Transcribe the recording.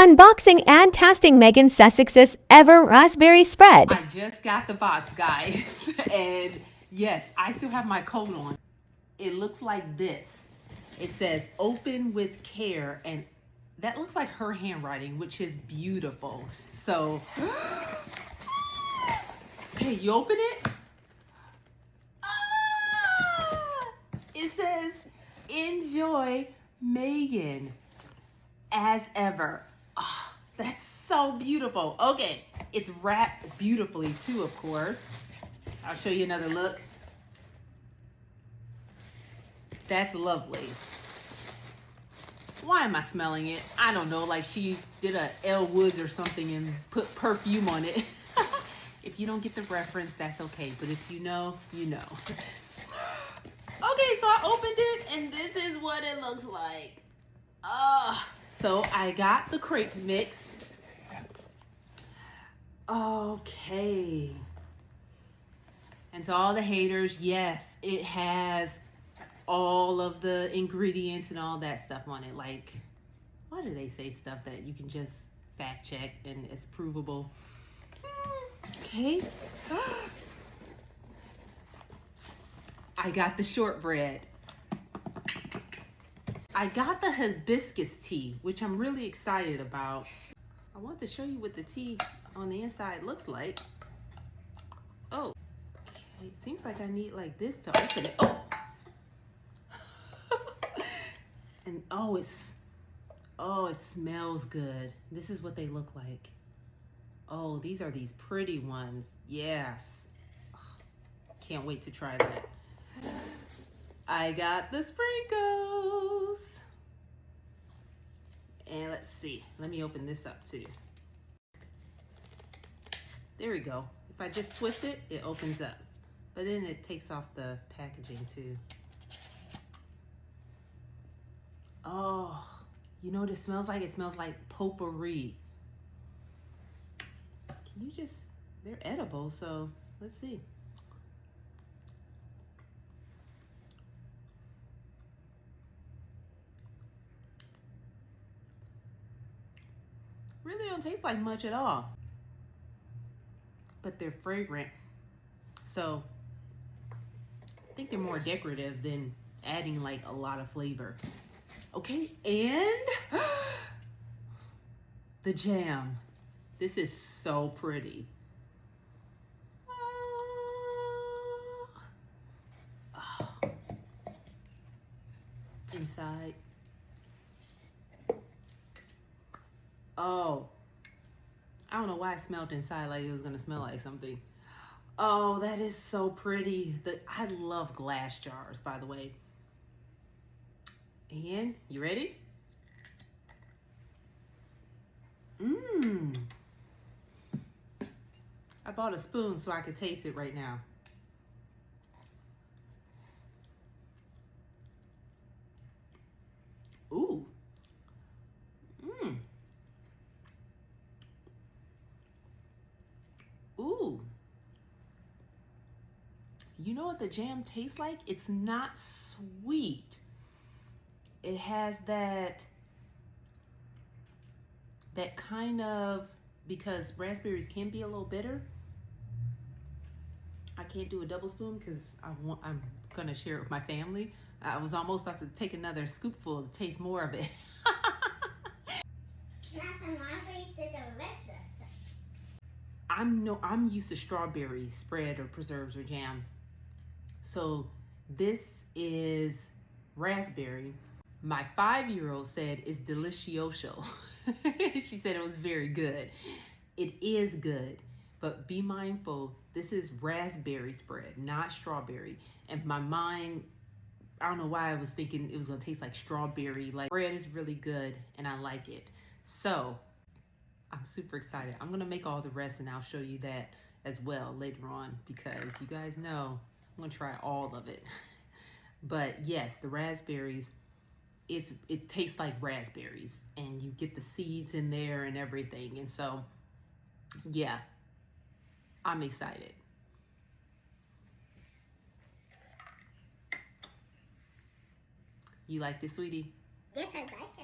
Unboxing and testing Meghan Sussex's ever raspberry spread. I just got the box, guys. And yes, I still have my coat on. It looks like this. It says open with care, and that looks like her handwriting, which is beautiful. So, okay, you open it. It says, enjoy Meghan as ever. Oh, that's so beautiful. Okay, it's wrapped beautifully too, of course. I'll show you another look. That's lovely. Why am I smelling it? I don't know, like she did a Elle Woods or something and put perfume on it. If you don't get the reference, that's okay. But if you know, you know. Okay, so I opened it and this is what it looks like. So I got the crepe mix. Okay. And to all the haters, yes, it has all of the ingredients and all that stuff on it. Like, why do they say stuff that you can just fact check and it's provable? Okay. I got the shortbread. I got the hibiscus tea, which I'm really excited about. I want to show you what the tea on the inside looks like. Oh, okay. It seems like I need like this to open it. Oh. And it smells good. This is what they look like. Oh, these are these pretty ones. Yes. Can't wait to try that. I got the sprinkles. And let's see. Let me open this up too. There we go. If I just twist it, it opens up. But then it takes off the packaging too. Oh, you know what it smells like? It smells like potpourri. Can you just, they're edible, so let's see. Really don't taste like much at all. But they're fragrant. So I think they're more decorative than adding like a lot of flavor. Okay, and the jam. This is so pretty. Oh. Inside. Oh, I don't know why I smelled inside like it was gonna smell like something. Oh, that is so pretty. I love glass jars, by the way. And you ready? I bought a spoon so I could taste it right now. Ooh. Ooh. You know what the jam tastes like? It's not sweet. It has that kind of, because raspberries can be a little bitter. I can't do a double spoon because I'm gonna share it with my family. I was almost about to take another scoopful to taste more of it. I'm used to strawberry spread or preserves or jam. So this is raspberry. My 5-year-old said it's delicioso. She said it was very good. It is good, but be mindful, this is raspberry spread, not strawberry. And my mind, I don't know why I was thinking it was gonna taste like strawberry. Like, bread is really good and I like it. So I'm super excited. I'm gonna make all the rest and I'll show you that as well later on, because you guys know I'm gonna try all of it. But yes, the raspberries, it tastes like raspberries and you get the seeds in there and everything. And so, yeah, I'm excited. You like this, sweetie? Yes, I like